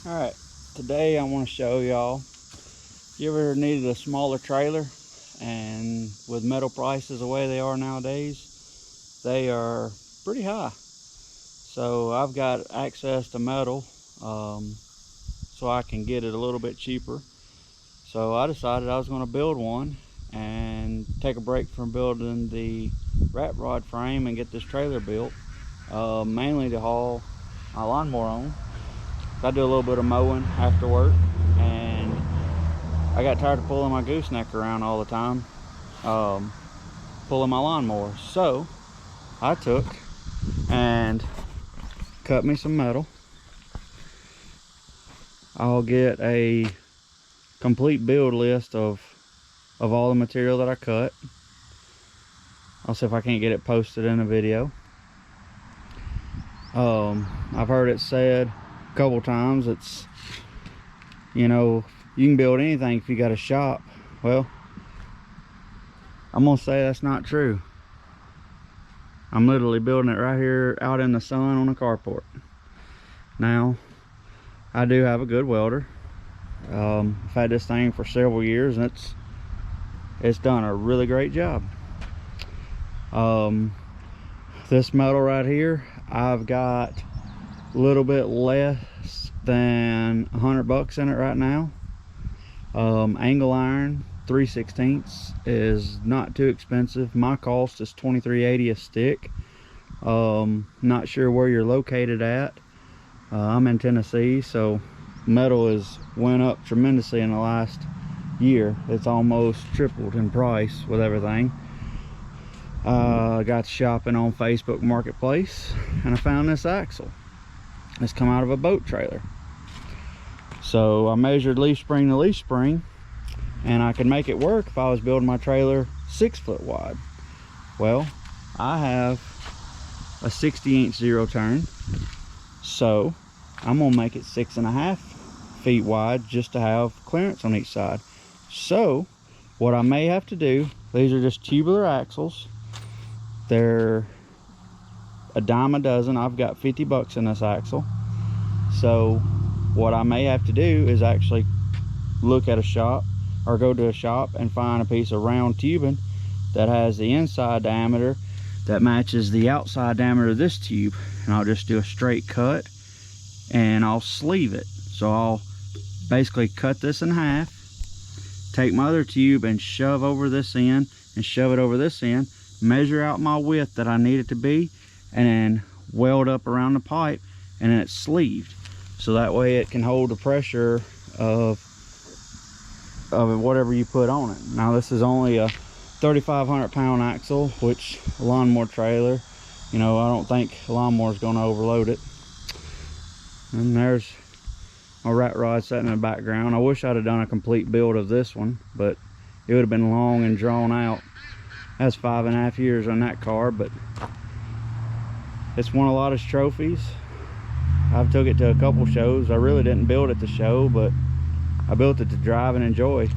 Alright, today I want to show y'all, you ever needed a smaller trailer, and with metal prices the way they are nowadays, they are pretty high. So I've got access to metal, so I can get it a little bit cheaper. So I decided I was going to build one and take a break from building the rat rod frame and get this trailer built, mainly to haul my lawnmower on. I do a little bit of mowing after work, and I got tired of pulling my gooseneck around all the time, pulling my lawnmower. So I took and cut me some metal. I'll get a complete build list of all the material that I cut. I'll see if I can't get it posted in a video. I've heard it said a couple times, it's, you know, you can build anything if you got a shop. Well, I'm gonna say that's not true. I'm literally building it right here out in the sun on a carport. Now, I do have a good welder. I've had this thing for several years, and it's done a really great job. This metal right here, I've got a little bit less than $100 in it right now. Angle iron 3/16 is not too expensive. My cost is $23.80 a stick. Not sure where you're located at. I'm in Tennessee, so metal has went up tremendously in the last year. It's almost tripled in price with everything. I got shopping on Facebook Marketplace, and I found this axle. It's come out of a boat trailer. So I measured leaf spring to leaf spring, and I could make it work if I was building my trailer 6 foot wide. Well, I have a 60-inch zero turn, so I'm gonna make it 6.5 feet wide just to have clearance on each side. So what I may have to do, these are just tubular axles. They're a dime a dozen. I've got $50 in this axle. So what I may have to do is actually look at a shop, or go to a shop and find a piece of round tubing that has the inside diameter that matches the outside diameter of this tube, and I'll just do a straight cut and I'll sleeve it. So I'll basically cut this in half, take my other tube and shove over this end and shove it over this end, measure out my width that I need it to be, and then weld up around the pipe, and then it's sleeved, so that way it can hold the pressure of whatever you put on it. Now this is only a 3,500 pound axle, which a lawnmower trailer, you know, I don't think a lawnmower is going to overload it. And there's my rat rod sitting in the background. I wish I'd have done a complete build of this one, but it would have been long and drawn out. That's 5.5 years on that car, but it's won a lot of trophies. I've took it to a couple shows. I really didn't build it to show, but I built it to drive and enjoy.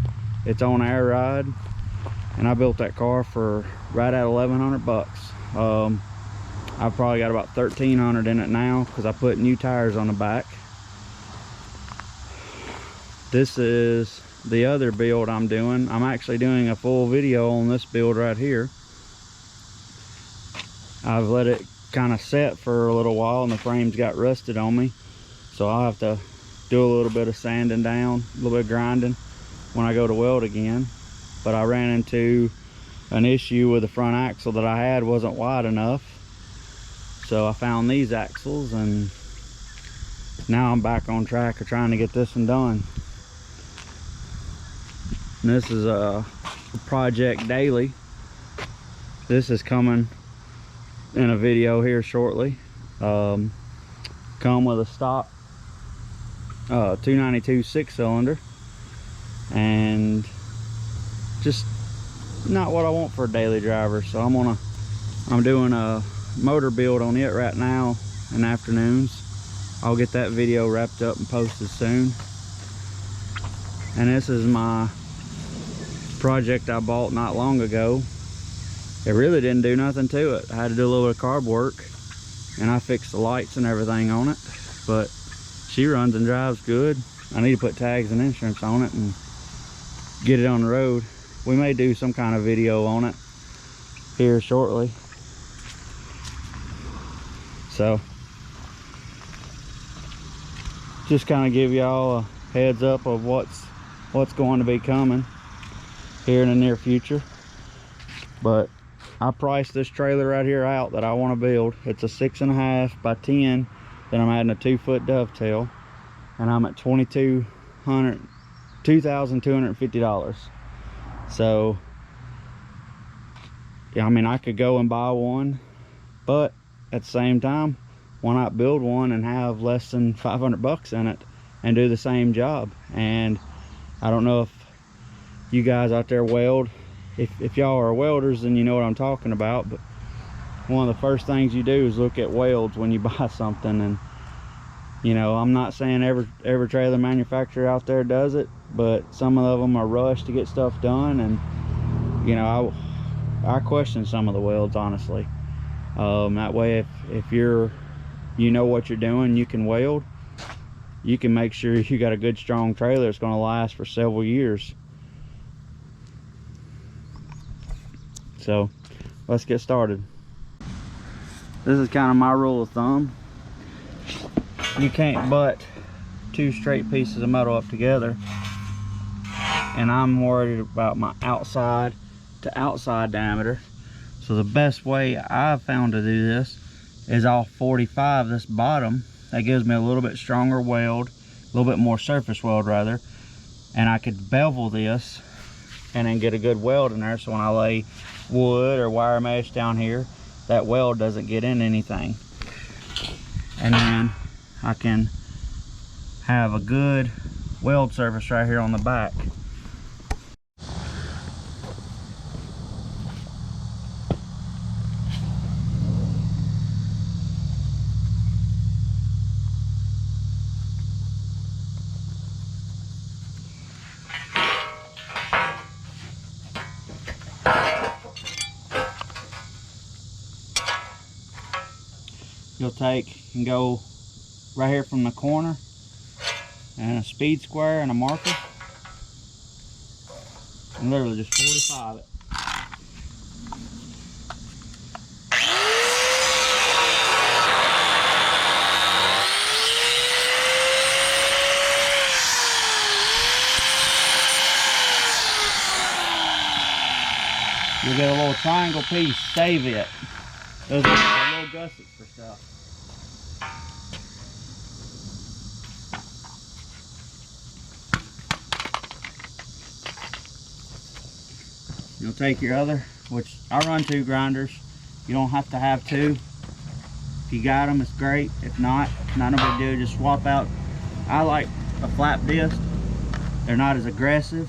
It's on air ride, and I built that car for right at $1,100. I've probably got about $1,300 in it now because I put new tires on the back. This is the other build I'm doing. I'm actually doing a full video on this build right here. I've let it kind of set for a little while, and the frames got rusted on me, so I'll have to do a little bit of sanding down, a little bit of grinding when I go to weld again. But I ran into an issue with the front axle that I had wasn't wide enough, so I found these axles, and now I'm back on track of trying to get this one done. And this is a project daily. This is coming in a video here shortly. Come with a stock 292 6-cylinder, and just not what I want for a daily driver. So I'm doing a motor build on it right now in the afternoons. I'll get that video wrapped up and posted soon. And this is my project I bought not long ago. It really didn't do nothing to it. I had to do a little bit of carb work, and I fixed the lights and everything on it, but she runs and drives good. I need to put tags and insurance on it and get it on the road. We may do some kind of video on it here shortly. So just kind of give y'all a heads up of what's going to be coming here in the near future. But I priced this trailer right here out that I want to build. It's a 6.5 by 10. Then I'm adding a 2-foot dovetail, and I'm at $2,250. So yeah, I mean, I could go and buy one, but at the same time, why not build one and have less than 500 bucks in it and do the same job? And I don't know if you guys out there weld. If y'all are welders, then you know what I'm talking about. But one of the first things you do is look at welds when you buy something. And you know, I'm not saying every trailer manufacturer out there does it, but some of them are rushed to get stuff done. And you know, I question some of the welds, honestly. That way, if you know what you're doing, you can weld, you can make sure you got a good strong trailer that's going to last for several years. So let's get started. This is kind of my rule of thumb. You can't butt two straight pieces of metal up together, and I'm worried about my outside to outside diameter. So the best way I've found to do this is I'll 45 this bottom. That gives me a little bit stronger weld, a little bit more surface weld rather, and I could bevel this and then get a good weld in there, so when I lay wood or wire mesh down here, that weld doesn't get in anything. And then I can have a good weld surface right here on the back. You'll take and go right here from the corner and a speed square and a marker, and literally just 45 it. You'll get a little triangle piece, save it. Those are little gussets for stuff. You'll take your other, which I run 2 grinders. You don't have to have 2. If you got them, it's great. If not, not a big deal. Just swap out. I like a flap disc. They're not as aggressive.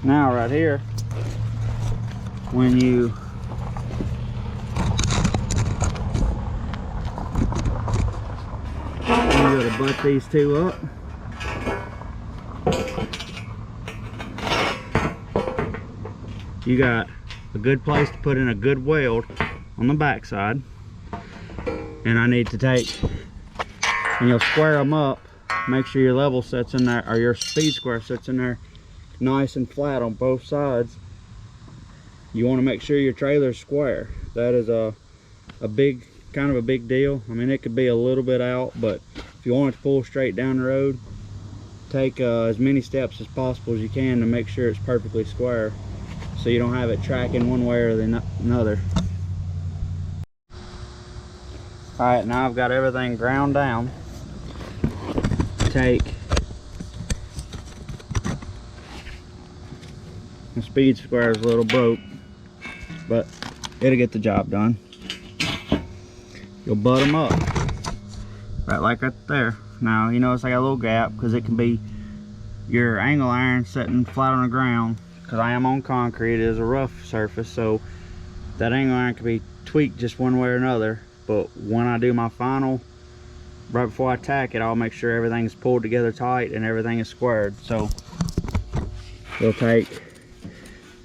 Now right here, when you go to butt these two up, you got a good place to put in a good weld on the back side. And I need to take, and you'll square them up, make sure your level sets in there, or your speed square sets in there nice and flat on both sides. You want to make sure your trailer's square. That is a big, kind of a big deal. I mean, it could be a little bit out, but if you want it to pull straight down the road, take as many steps as possible as you can to make sure it's perfectly square, so you don't have it tracking one way or another. All right, now I've got everything ground down. Take the speed square is a little broke, but it'll get the job done. You'll butt them up like right there. Now you notice I got a little gap because it can be your angle iron sitting flat on the ground, because I am on concrete. It is a rough surface, so that angle iron can be tweaked just one way or another. But when I do my final, right before I tack it, I'll make sure everything's pulled together tight and everything is squared. So we'll take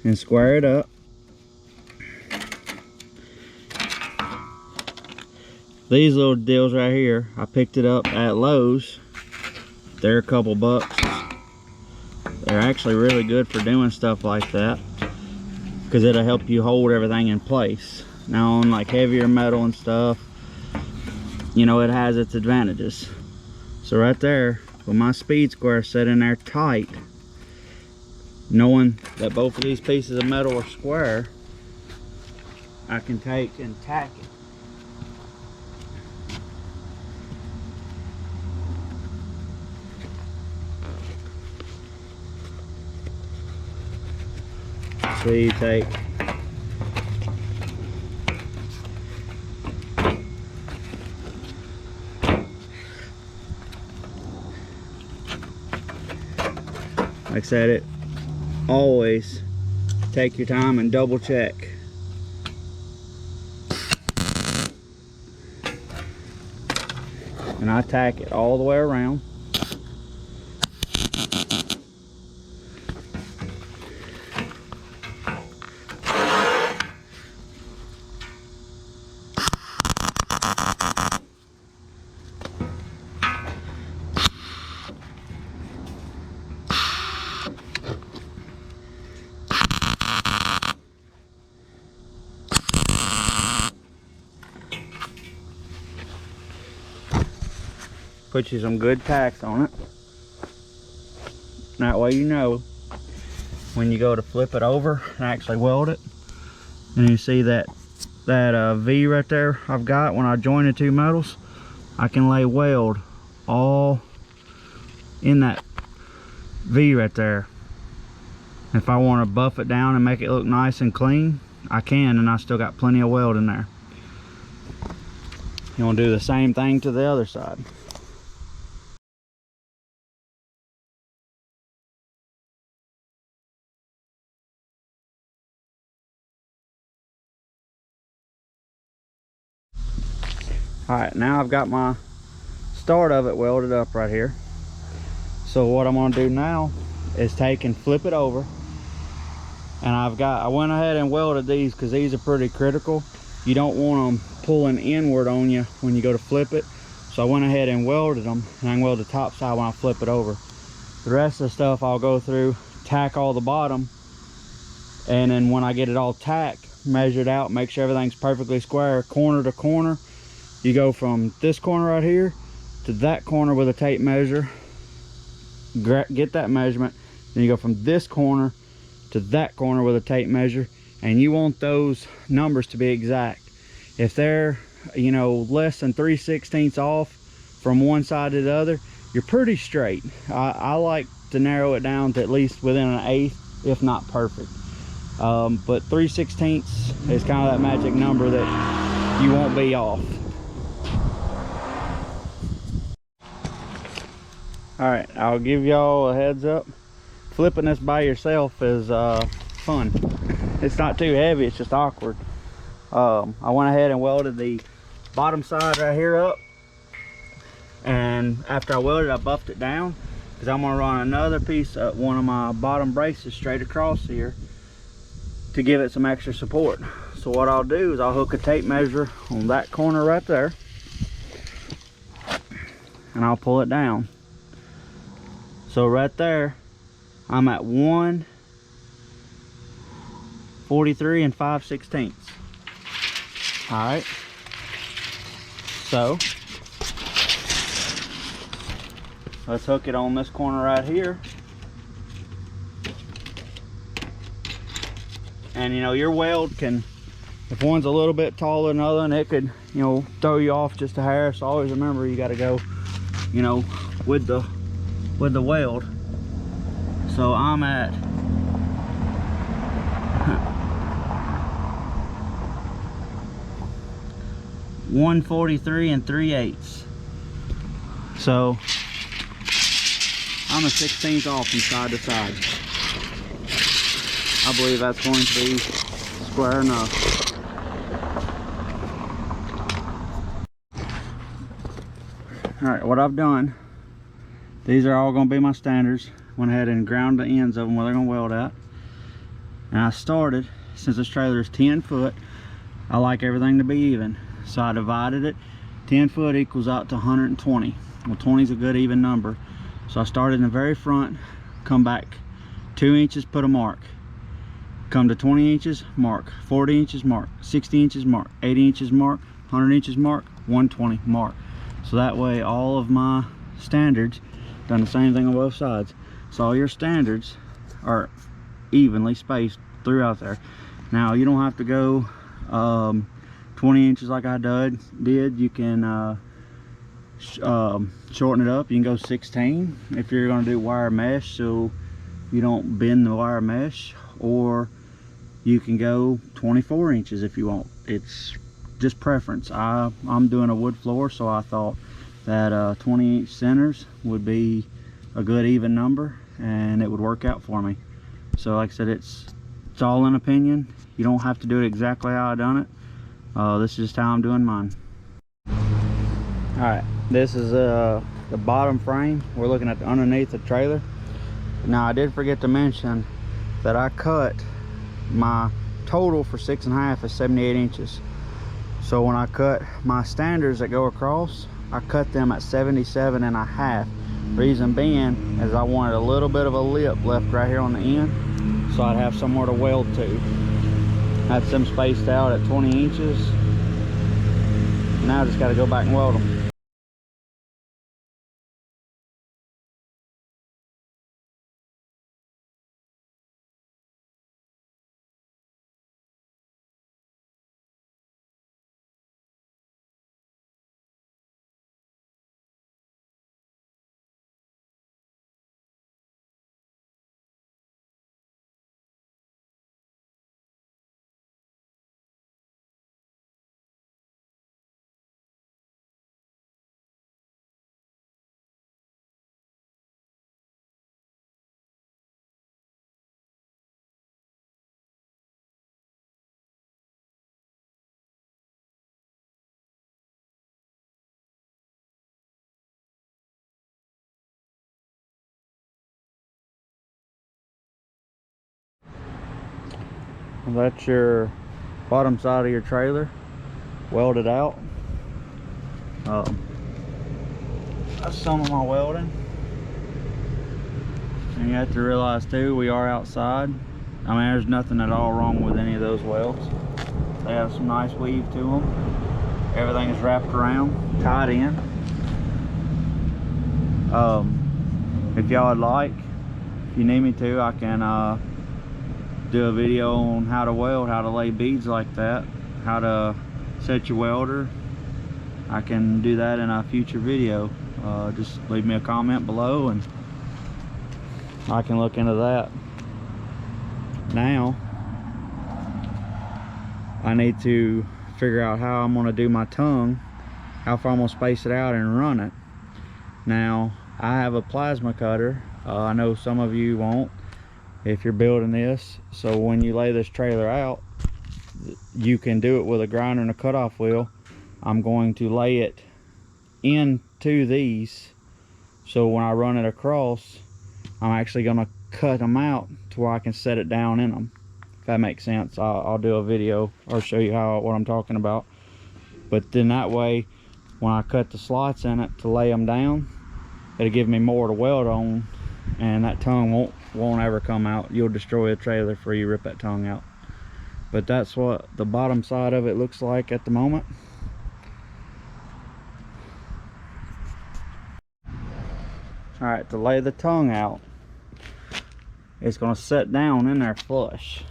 and square it up. These little deals right here, I picked it up at Lowe's. They're a couple bucks. They're actually really good for doing stuff like that, because it'll help you hold everything in place. Now on like heavier metal and stuff, you know, it has its advantages. So right there, with my speed square set in there tight, knowing that both of these pieces of metal are square, I can take and tack it. So you take like I said, it always take your time and double check. And I tack it all the way around. Put you some good tacks on it. That way you know when you go to flip it over and actually weld it, and you see that V right there I've got when I join the two metals, I can lay weld all in that V right there. If I want to buff it down and make it look nice and clean, I can, and I still got plenty of weld in there. You want to do the same thing to the other side. Alright, now I've got my start of it welded up right here. So what I'm going to do now is take and flip it over. And I went ahead and welded these because these are pretty critical. You don't want them pulling inward on you when you go to flip it. So I went ahead and welded them, and I can weld the top side when I flip it over. The rest of the stuff I'll go through, tack all the bottom, and then when I get it all tacked, measured out, make sure everything's perfectly square, corner to corner. You go from this corner right here to that corner with a tape measure, get that measurement, then you go from this corner to that corner with a tape measure, and you want those numbers to be exact. If they're, you know, less than 3/16 off from one side to the other, you're pretty straight. I like to narrow it down to at least within an eighth, if not perfect. But 3/16 is kind of that magic number that you won't be off. Alright, I'll give y'all a heads up. Flipping this by yourself is fun. It's not too heavy, it's just awkward. I went ahead and welded the bottom side right here up. And after I welded, I buffed it down, because I'm going to run another piece of one of my bottom braces straight across here to give it some extra support. So what I'll do is I'll hook a tape measure on that corner right there, and I'll pull it down. So right there, I'm at 143 and 5/16. All right. So let's hook it on this corner right here. And you know, your weld can, if one's a little bit taller than the other, and it could, you know, throw you off just a hair. So always remember, you got to go, you know, with the weld. So I'm at 143 and 3/8. So I'm a 16th off from side to side. I believe that's going to be square enough. Alright, what I've done, these are all going to be my standards. Went ahead and ground the ends of them where they're going to weld at. And I started, since this trailer is 10 foot, I like everything to be even. So I divided it. 10 foot equals out to 120. Well, 20 is a good even number. So I started in the very front, come back 2 inches, put a mark. Come to 20 inches, mark. 40 inches, mark. 60 inches, mark. 80 inches, mark. 100 inches, mark. 120, mark. So that way all of my standards done the same thing on both sides. So all your standards are evenly spaced throughout there. Now you don't have to go 20 inches like I did. You can shorten it up. You can go 16 if you're going to do wire mesh so you don't bend the wire mesh, or you can go 24 inches if you want. It's just preference. I'm doing a wood floor, so I thought that 20 inch centers would be a good even number and it would work out for me. So like I said, it's all in opinion. You don't have to do it exactly how I done it. This is just how I'm doing mine. Alright, this is the bottom frame. We're looking at the underneath the trailer. Now I did forget to mention that I cut my total for 6.5 is 78 inches. So when I cut my standards that go across, I cut them at 77.5. Reason being is I wanted a little bit of a lip left right here on the end, so I'd have somewhere to weld to. Had some spaced out at 20 inches. Now I just got to go back and weld them. That's your bottom side of your trailer welded out. That's some of my welding. And you have to realize too, we are outside. I mean, there's nothing at all wrong with any of those welds. They have some nice weave to them. Everything is wrapped around, tied in. If y'all would like, if you need me to, I can do a video on how to weld, how to lay beads like that, how to set your welder. I can do that in a future video. Just leave me a comment below and I can look into that. Now I need to figure out how I'm going to do my tongue, how far I'm going to space it out and run it. Now I have a plasma cutter. I know some of you won't if you're building this. So when you lay this trailer out, you can do it with a grinder and a cutoff wheel. I'm going to lay it into these, so when I run it across, I'm actually going to cut them out to where I can set it down in them. If that makes sense, I'll do a video or show you what I'm talking about. But then that way, when I cut the slots in it to lay them down, it'll give me more to weld on, and that tongue won't ever come out. You'll destroy a trailer before you rip that tongue out. But that's what the bottom side of it looks like at the moment. Alright, to lay the tongue out, it's going to set down in there flush,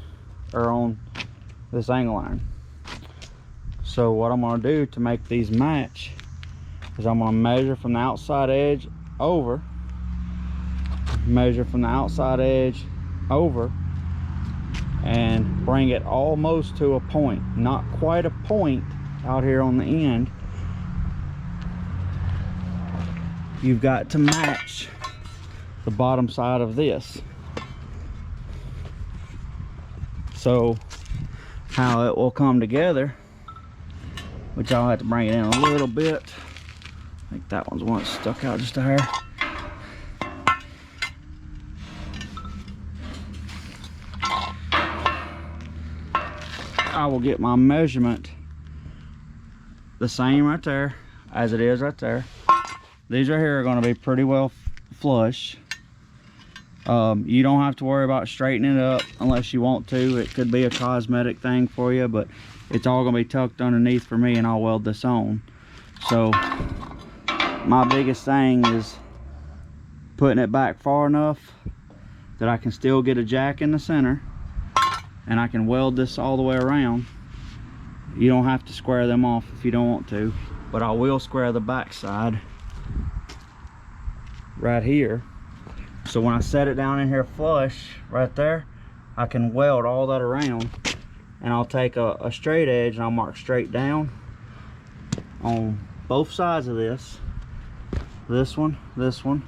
or on this angle iron. So what I'm going to do to make these match is I'm going to measure from the outside edge over, measure from the outside edge over, and bring it almost to a point, not quite a point out here on the end. you've got to match the bottom side of this. So how it will come together, which I'll have to bring it in a little bit. I think that one's one that's stuck out just a hair. I will get my measurement the same right there as it is right there. These right here are going to be pretty well flush. You don't have to worry about straightening it up unless you want to. It could be a cosmetic thing for you, but it's all going to be tucked underneath for me, and I'll weld this on. So my biggest thing is putting it back far enough that I can still get a jack in the center, and I can weld this all the way around. You don't have to square them off if you don't want to, but I will square the back side right here. So when I set it down in here flush right there, I can weld all that around, and I'll take a straight edge and I'll mark straight down on both sides of this one, this one,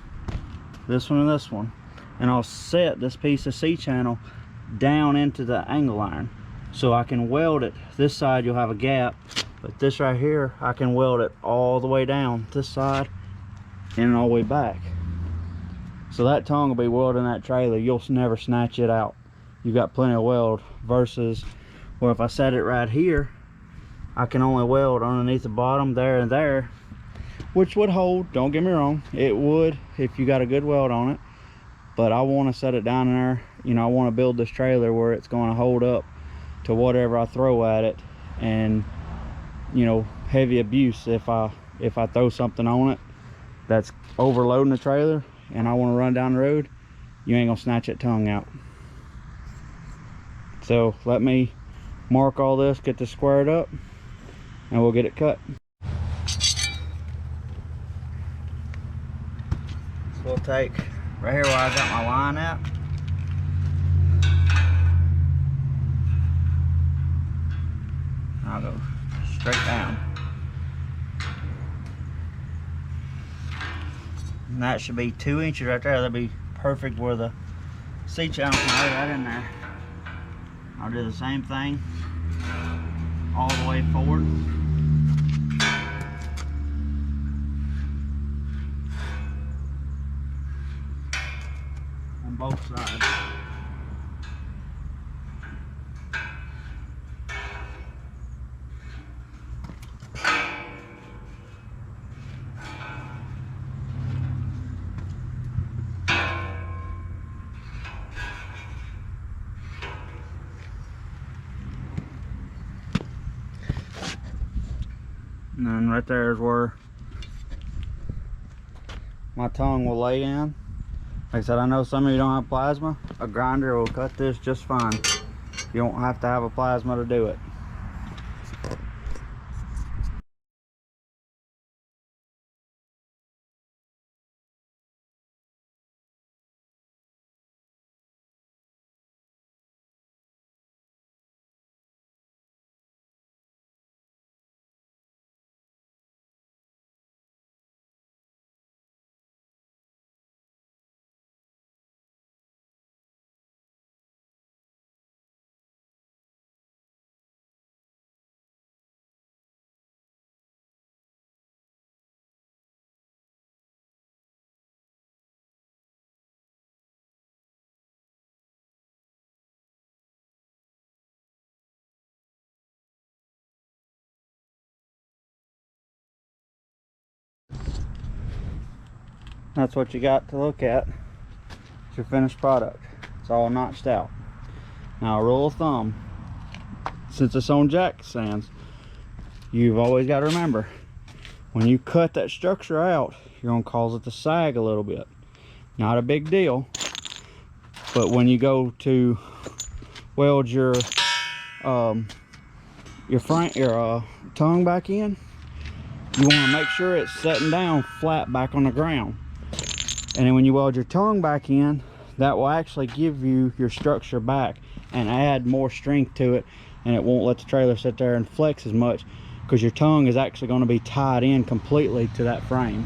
this one, and this one. And I'll set this piece of C-channel down into the angle iron so I can weld it. This side you'll have a gap, but this right here I can weld it all the way down this side and all the way back. So that tongue will be welding that trailer. You'll never snatch it out. You've got plenty of weld, versus where if I set it right here, I can only weld underneath the bottom there and there, which would hold, don't get me wrong, it would if you got a good weld on it. But I want to set it down in there. You know, I want to build this trailer where it's going to hold up to whatever I throw at it, and you know, heavy abuse if I throw something on it that's overloading the trailer and I want to run down the road, you ain't gonna snatch that tongue out. So let me mark all this, get this squared up, and we'll get it cut. So we'll take right here where I got my line at. I'll go straight down. And that should be 2 inches right there. That'll be perfect where the C-channel can lay right in there. I'll do the same thing all the way forward. On both sides. And then right there is where my tongue will lay in. Like I said, I know some of you don't have plasma. A grinder will cut this just fine. You don't have to have a plasma to do it. That's what you got to look at. It's your finished product. It's all notched out. Now, a rule of thumb, since it's on jack stands, you've always got to remember, when you cut that structure out, you're going to cause it to sag a little bit. Not a big deal, but when you go to weld your tongue back in, you want to make sure it's setting down flat back on the ground. And then when you weld your tongue back in, that will actually give you your structure back and add more strength to it, and it won't let the trailer sit there and flex as much, because your tongue is actually going to be tied in completely to that frame.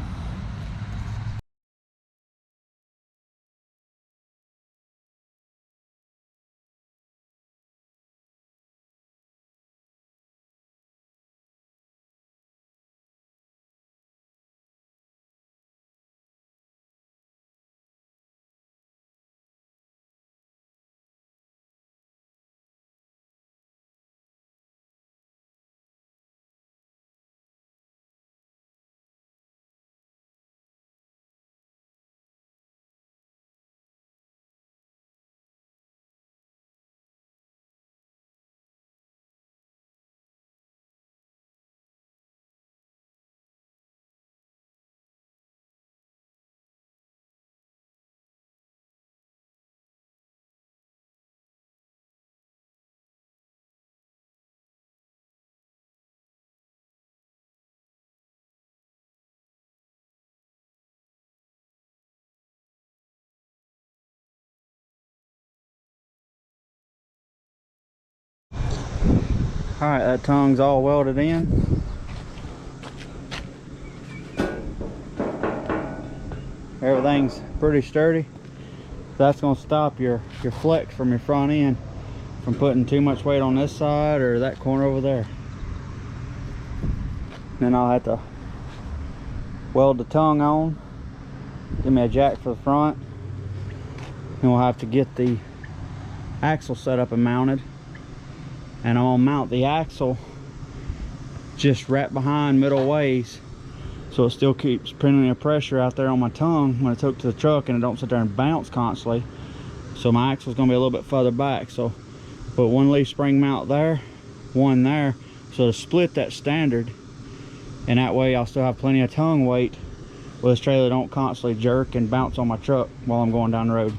All right, that tongue's all welded in. Everything's pretty sturdy. That's going to stop your flex from your front end from putting too much weight on this side or that corner over there. Then I'll have to weld the tongue on, give me a jack for the front, and we'll have to get the axle set up and mounted. And I'm gonna mount the axle just right behind middle ways, so it still keeps plenty of pressure out there on my tongue when it's hooked to the truck, and it don't sit there and bounce constantly. So my axle's gonna be a little bit further back. So put one leaf spring mount there, one there, so to split that standard, and that way I'll still have plenty of tongue weight where this trailer don't constantly jerk and bounce on my truck while I'm going down the road.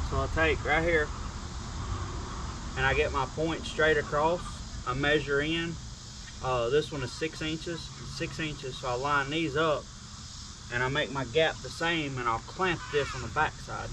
So I'll take right here and I get my point straight across. I measure in. This one is 6 inches, so I line these up and I make my gap the same, and I'll clamp this on the back side.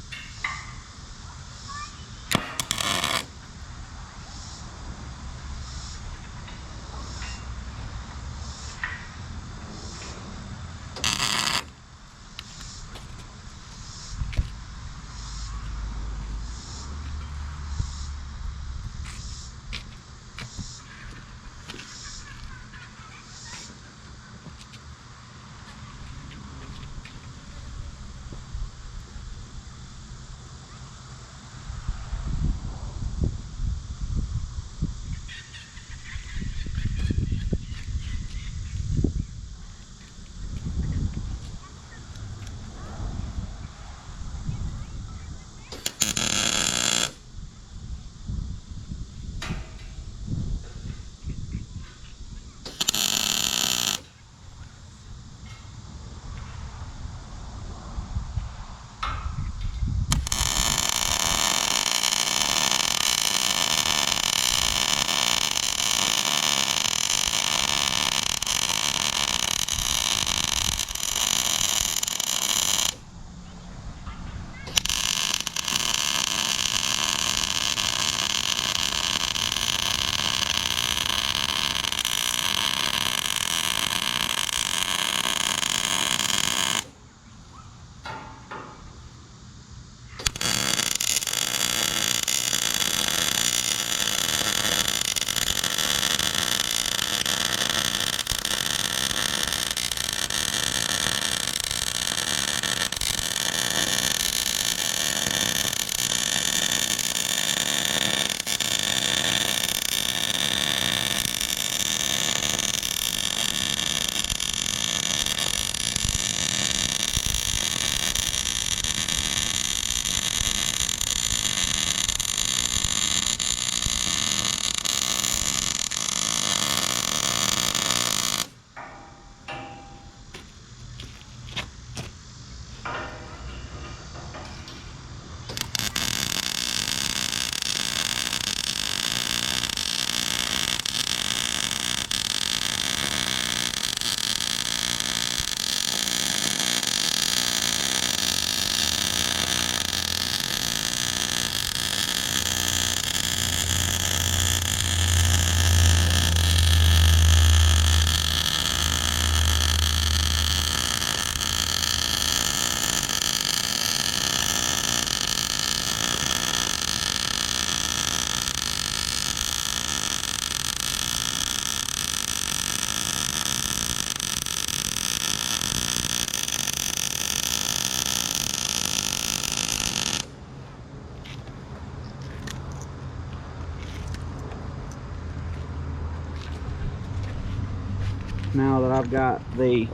Now that I've got the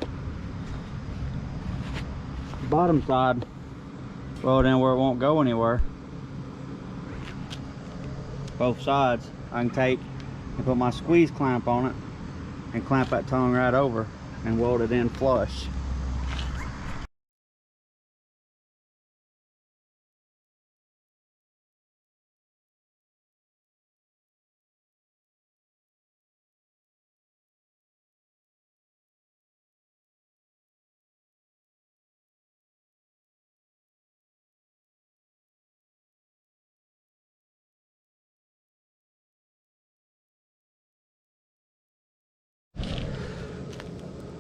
bottom side rolled in where it won't go anywhere, both sides, I can take and put my squeeze clamp on it and clamp that tongue right over and weld it in flush.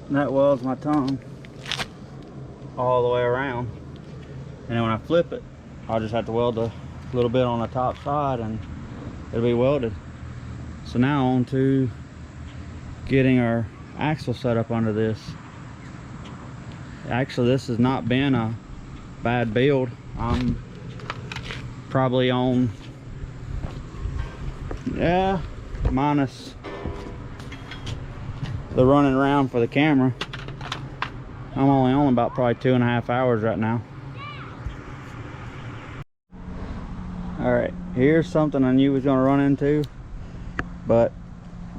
And that welds my tongue all the way around. And then when I flip it, I'll just have to weld a little bit on the top side and it'll be welded. So now on to getting our axle set up under this. Actually, this has not been a bad build. I'm probably on, yeah, minus the running around for the camera, I'm only on about probably 2.5 hours right now. All right, here's something I knew was gonna run into, but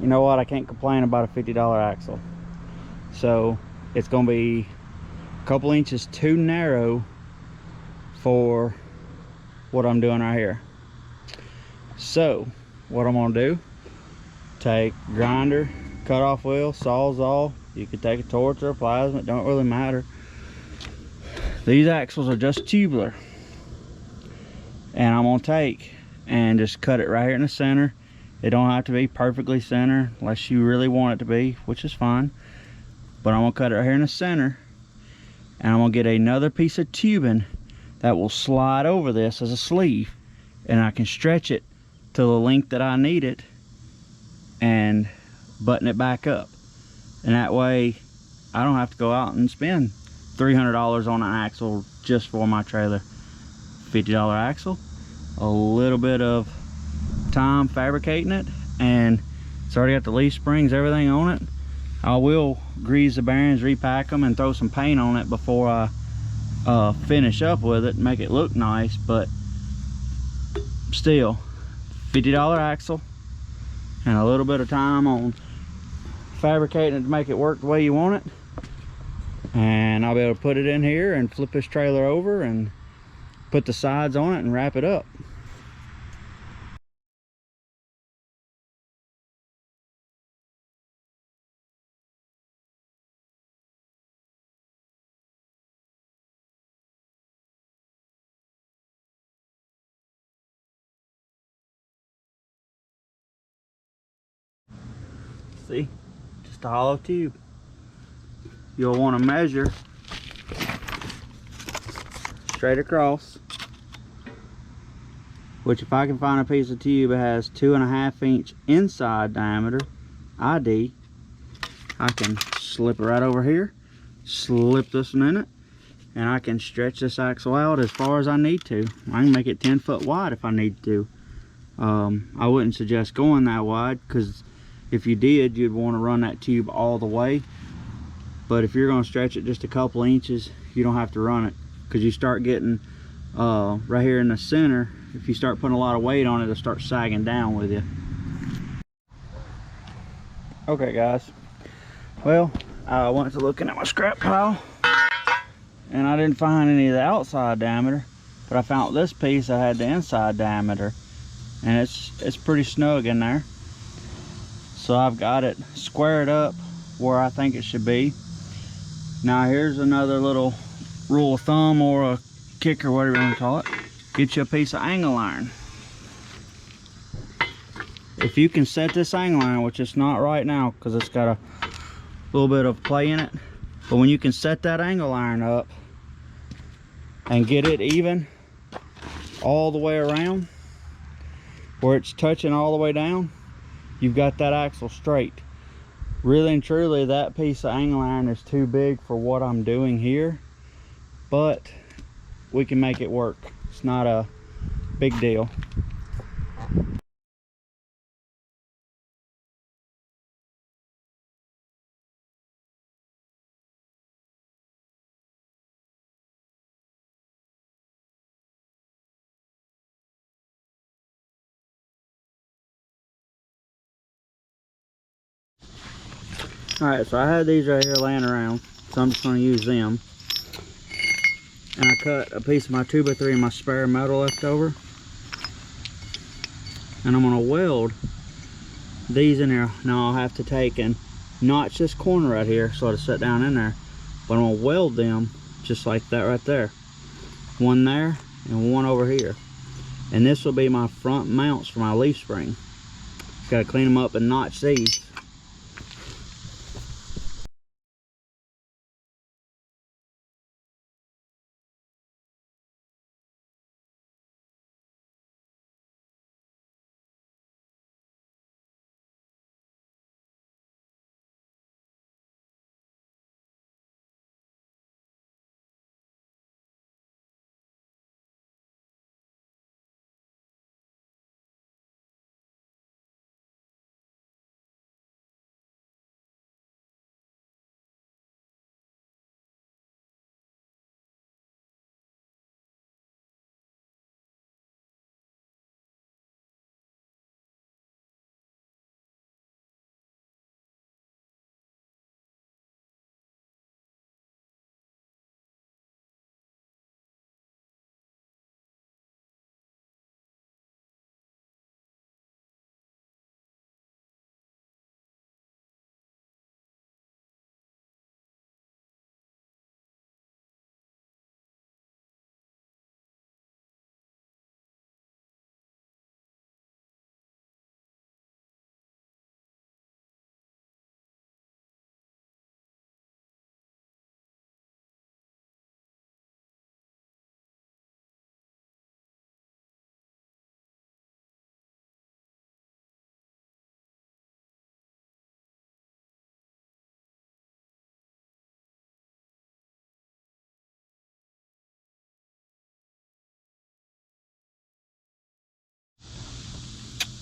you know what? I can't complain about a $50 axle. So it's gonna be a couple inches too narrow for what I'm doing right here. So what I'm gonna do, take grinder, cut off wheel, sawzall, you could take a torch or a plasma, it don't really matter. These axles are just tubular, and I'm gonna take and just cut it right here in the center. It don't have to be perfectly center unless you really want it to be, which is fine, but I'm gonna cut it right here in the center, and I'm gonna get another piece of tubing that will slide over this as a sleeve, and I can stretch it to the length that I need it and button it back up. And that way I don't have to go out and spend $300 on an axle just for my trailer. $50 axle, a little bit of time fabricating it, and it's already got the leaf springs, everything on it. I will grease the bearings, repack them, and throw some paint on it before I finish up with it and make it look nice, but still, $50 axle and a little bit of time on fabricating it to make it work the way you want it, and I'll be able to put it in here and flip this trailer over and put the sides on it and wrap it up. See, just a hollow tube. You'll want to measure straight across, which if I can find a piece of tube that has 2.5 inch inside diameter ID, I can slip it right over here, slip this one in it, and I can stretch this axle out as far as I need to. I can make it 10 foot wide if I need to. I wouldn't suggest going that wide, because if you did, you'd want to run that tube all the way. But if you're going to stretch it just a couple inches, you don't have to run it, because you start getting right here in the center, if you start putting a lot of weight on it, it'll start sagging down with you. Okay guys, well, I went to looking at my scrap pile and I didn't find any of the outside diameter, but I found this piece that had the inside diameter, and it's pretty snug in there. So I've got it squared up where I think it should be. Now here's another little rule of thumb, or a kick, or whatever you want to call it. Get you a piece of angle iron. If you can set this angle iron, which it's not right now because it's got a little bit of play in it, but when you can set that angle iron up and get it even all the way around where it's touching all the way down, you've got that axle straight. Really and truly, that piece of angle iron is too big for what I'm doing here, but we can make it work. It's not a big deal. Alright, so I had these right here laying around, so I'm just going to use them. And I cut a piece of my 2x3 and my spare metal left over. And I'm going to weld these in there. Now I'll have to take and notch this corner right here so it'll sit down in there. But I'm going to weld them just like that right there. One there and one over here. And this will be my front mounts for my leaf spring. Got to clean them up and notch these.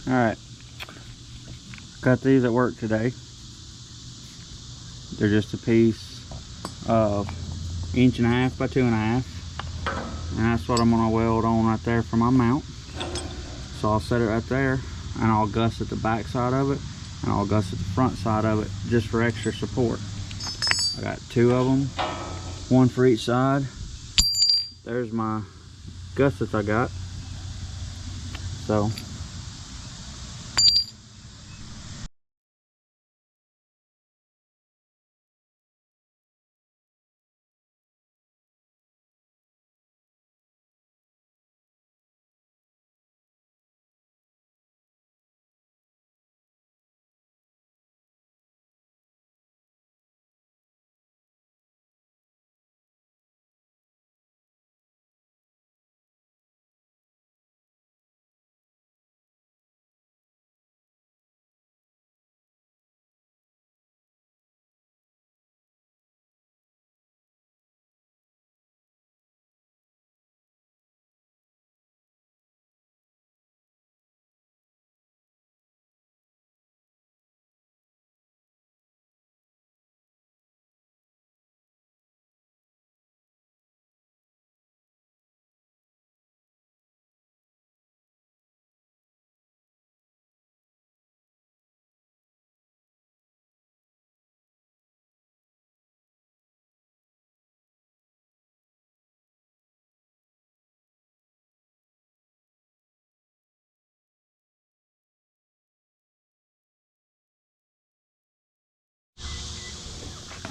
Alright, got these at work today. They're just a piece of 1.5 by 2.5, and that's what I'm going to weld on right there for my mount. So I'll set it right there, and I'll gusset the back side of it, and I'll gusset the front side of it just for extra support. I got 2 of them, one for each side. There's my gussets I got. So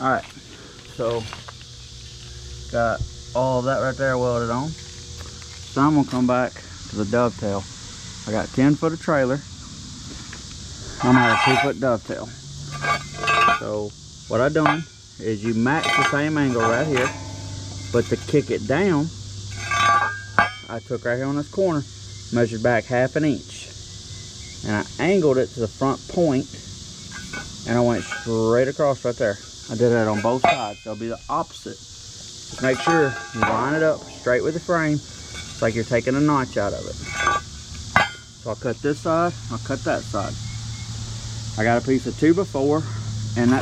alright, so got all of that right there welded on. So I'm going to come back to the dovetail. I got 10 foot of trailer. I'm at a 2-foot dovetail. So what I done is you match the same angle right here, but to kick it down, I took right here on this corner, measured back 1/2 inch, and I angled it to the front point, and I went straight across right there. I did that on both sides. They'll be the opposite. Just make sure you line it up straight with the frame. It's like you're taking a notch out of it. So I'll cut this side, I'll cut that side. I got a piece of 2x4, and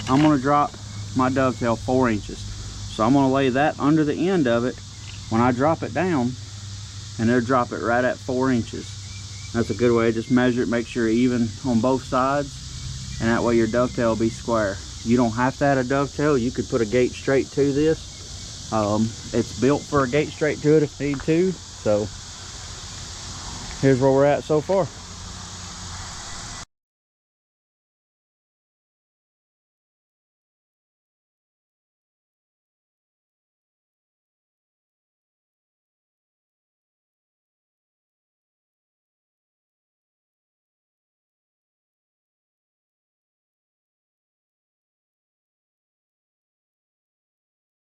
I'm gonna drop my dovetail 4 inches. So I'm gonna lay that under the end of it when I drop it down, and it'll drop it right at 4 inches. That's a good way to just measure it, make sure even on both sides, and that way your dovetail will be square. You don't have to add a dovetail. You could put a gate straight to this. It's built for a gate straight to it if need to. So here's where we're at so far.